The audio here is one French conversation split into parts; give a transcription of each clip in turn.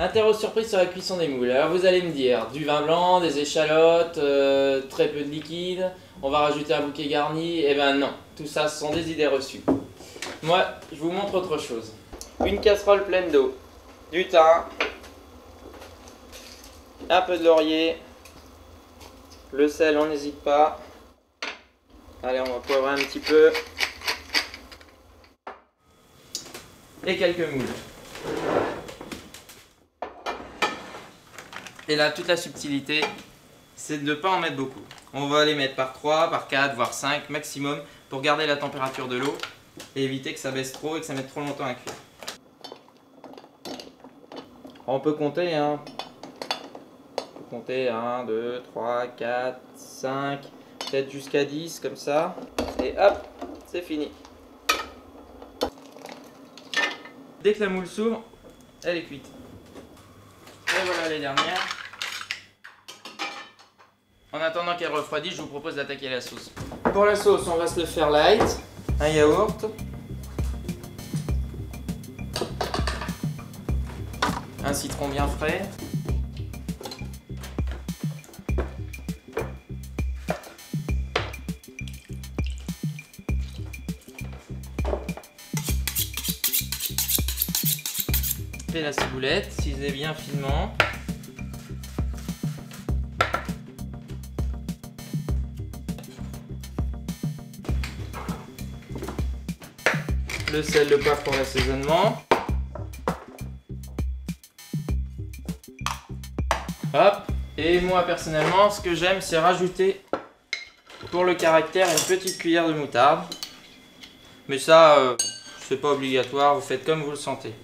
Interro surprise sur la cuisson des moules. Alors vous allez me dire, du vin blanc, des échalotes, très peu de liquide, on va rajouter un bouquet garni. Eh ben non, tout ça ce sont des idées reçues. Moi, je vous montre autre chose. Une casserole pleine d'eau, du thym, un peu de laurier, le sel on n'hésite pas. Allez, on va poivrer un petit peu. Et quelques moules. Et là, toute la subtilité, c'est de ne pas en mettre beaucoup. On va les mettre par 3, par 4, voire 5 maximum pour garder la température de l'eau et éviter que ça baisse trop et que ça mette trop longtemps à cuire. On peut compter, hein. On peut compter 1, 2, 3, 4, 5, peut-être jusqu'à 10 comme ça. Et hop, c'est fini. Dès que la moule s'ouvre, elle est cuite. Et voilà les dernières. En attendant qu'elle refroidisse, je vous propose d'attaquer la sauce. Pour la sauce, on va se le faire light. Un yaourt. Un citron bien frais. Et la ciboulette, ciselée bien finement. Le sel, le poivre pour l'assaisonnement. Hop. Et moi personnellement, ce que j'aime, c'est rajouter pour le caractère une petite cuillère de moutarde. Mais ça, c'est pas obligatoire, vous faites comme vous le sentez.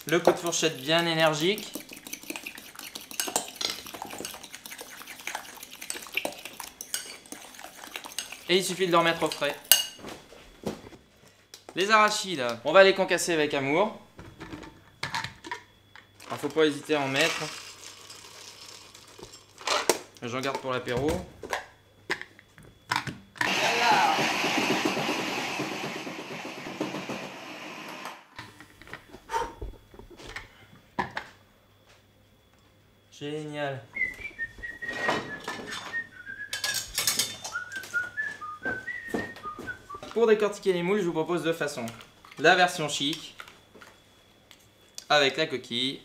Le coup de fourchette bien énergique. Et il suffit de le remettre au frais. Les arachides, on va les concasser avec amour. Alors faut pas hésiter à en mettre. J'en garde pour l'apéro. Génial. Pour décortiquer les moules, je vous propose deux façons. La version chic, avec la coquille.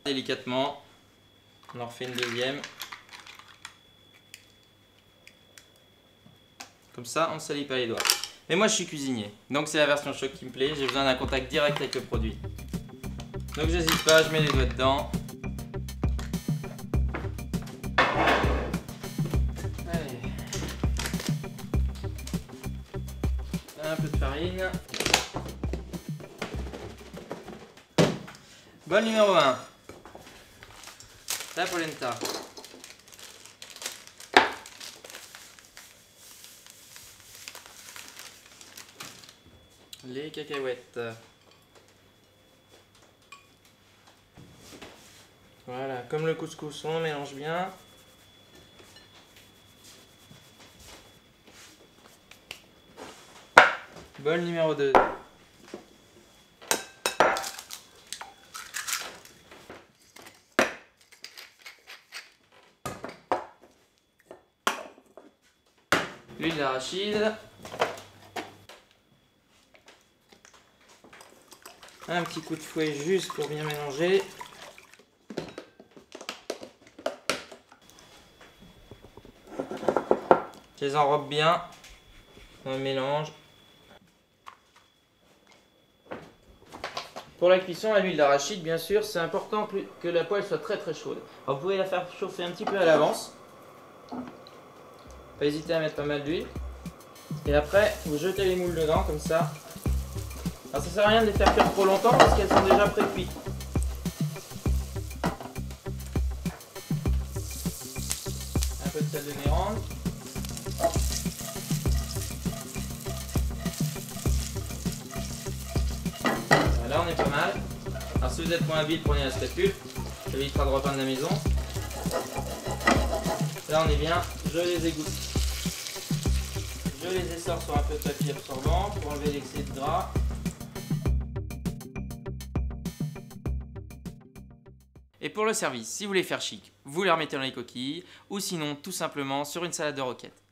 Délicatement, on en refait une deuxième. Comme ça, on ne salit pas les doigts. Mais moi, je suis cuisinier, donc c'est la version choc qui me plaît. J'ai besoin d'un contact direct avec le produit. Donc j'hésite pas, je mets les doigts dedans. Un peu de farine. Bol numéro 1. La polenta. Les cacahuètes. Voilà, comme le couscous, on mélange bien. Bol numéro 2. L'huile d'arachide. Un petit coup de fouet juste pour bien mélanger. Je les enrobe bien. On mélange. Pour la cuisson à l'huile d'arachide, bien sûr, c'est important que la poêle soit très chaude. Alors, vous pouvez la faire chauffer un petit peu à l'avance. Pas hésiter à mettre pas mal d'huile. Et après, vous jetez les moules dedans, comme ça. Alors, ça sert à rien de les faire cuire trop longtemps parce qu'elles sont déjà pré-cuites. Un peu de sel de Mérande. Là on est pas mal. Alors si vous êtes moins habile, prenez la spatule. Ça évitera de repeindre la maison. Là on est bien. Je les égoutte. Je les essore sur un peu de papier absorbant pour enlever l'excès de gras. Et pour le service, si vous voulez faire chic, vous les remettez dans les coquilles ou sinon tout simplement sur une salade de roquettes.